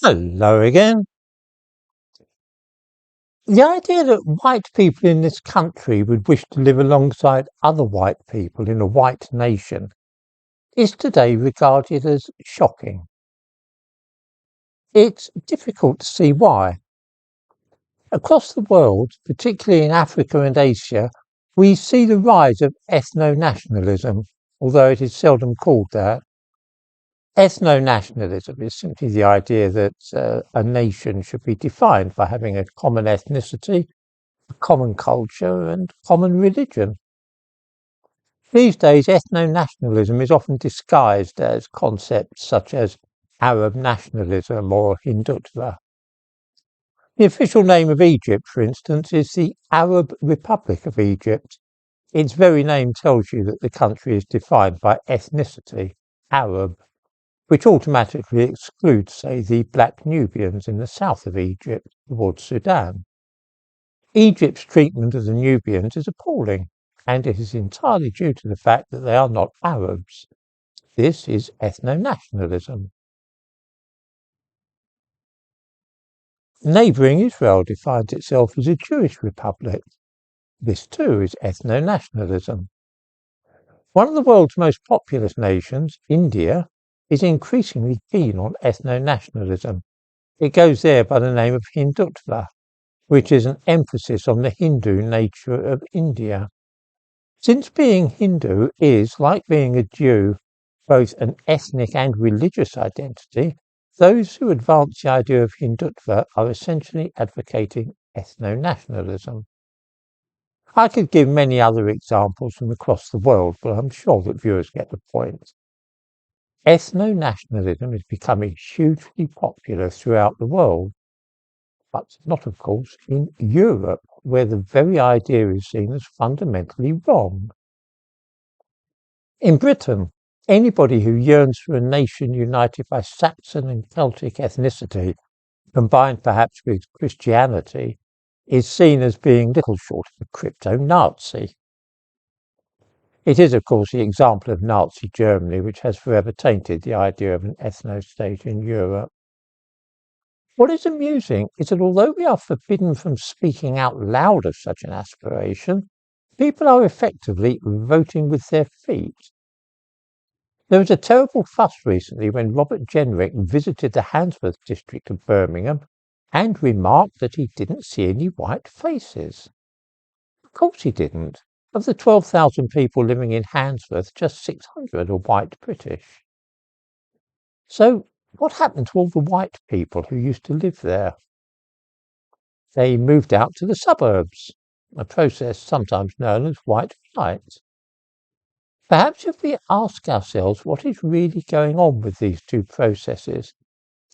Hello again. The idea that white people in this country would wish to live alongside other white people in a white nation is today regarded as shocking. It's difficult to see why. Across the world, particularly in Africa and Asia, we see the rise of ethno-nationalism, although it is seldom called that. Ethno-nationalism is simply the idea that a nation should be defined by having a common ethnicity, common culture and common religion. These days, ethno-nationalism is often disguised as concepts such as Arab nationalism or Hindutva. The official name of Egypt, for instance, is the Arab Republic of Egypt. Its very name tells you that the country is defined by ethnicity, Arab, which automatically excludes, say, the Black Nubians in the south of Egypt towards Sudan. Egypt's treatment of the Nubians is appalling, and it is entirely due to the fact that they are not Arabs. This is ethno-nationalism. Neighbouring Israel defines itself as a Jewish republic. This too is ethno-nationalism. One of the world's most populous nations, India, is increasingly keen on ethno-nationalism. It goes there by the name of Hindutva, which is an emphasis on the Hindu nature of India. Since being Hindu is, like being a Jew, both an ethnic and religious identity, those who advance the idea of Hindutva are essentially advocating ethno-nationalism. I could give many other examples from across the world, but I'm sure that viewers get the point. Ethno-nationalism is becoming hugely popular throughout the world, but not, of course, in Europe, where the very idea is seen as fundamentally wrong. In Britain, anybody who yearns for a nation united by Saxon and Celtic ethnicity, combined perhaps with Christianity, is seen as being little short of a crypto-Nazi. It is, of course, the example of Nazi Germany which has forever tainted the idea of an ethno-state in Europe. What is amusing is that although we are forbidden from speaking out loud of such an aspiration, people are effectively voting with their feet. There was a terrible fuss recently when Robert Jenrick visited the Handsworth district of Birmingham and remarked that he didn't see any white faces. Of course he didn't. Of the 12,000 people living in Handsworth, just 600 are white British. So what happened to all the white people who used to live there? They moved out to the suburbs, a process sometimes known as white flight. Perhaps if we ask ourselves what is really going on with these two processes,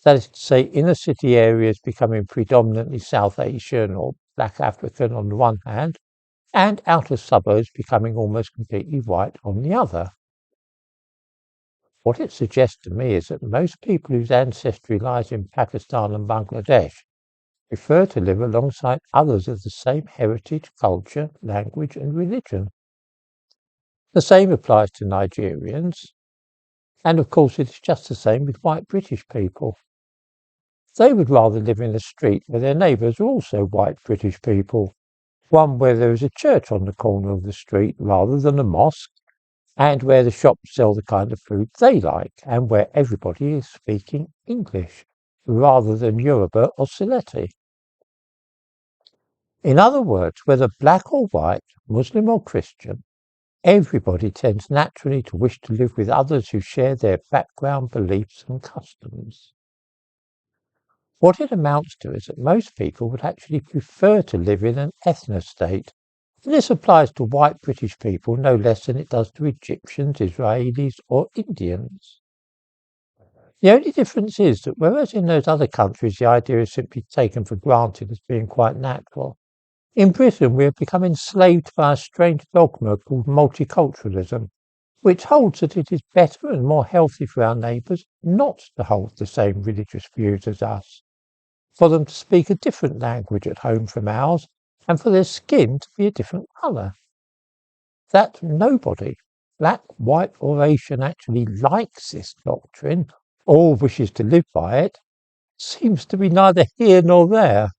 that is to say, inner city areas becoming predominantly South Asian or Black African on the one hand, and outer suburbs becoming almost completely white on the other. What it suggests to me is that most people whose ancestry lies in Pakistan and Bangladesh prefer to live alongside others of the same heritage, culture, language and religion. The same applies to Nigerians, and of course it's just the same with white British people. They would rather live in a street where their neighbours are also white British people, one where there is a church on the corner of the street rather than a mosque, and where the shops sell the kind of food they like, and where everybody is speaking English rather than Yoruba or Sylheti. In other words, whether black or white, Muslim or Christian, everybody tends naturally to wish to live with others who share their background, beliefs and customs. What it amounts to is that most people would actually prefer to live in an ethno-state, and this applies to white British people no less than it does to Egyptians, Israelis or Indians. The only difference is that whereas in those other countries the idea is simply taken for granted as being quite natural, in Britain we have become enslaved by a strange dogma called multiculturalism, which holds that it is better and more healthy for our neighbours not to hold the same religious views as us, for them to speak a different language at home from ours, and for their skin to be a different colour. That nobody, black, white or Asian, actually likes this doctrine or wishes to live by it seems to be neither here nor there.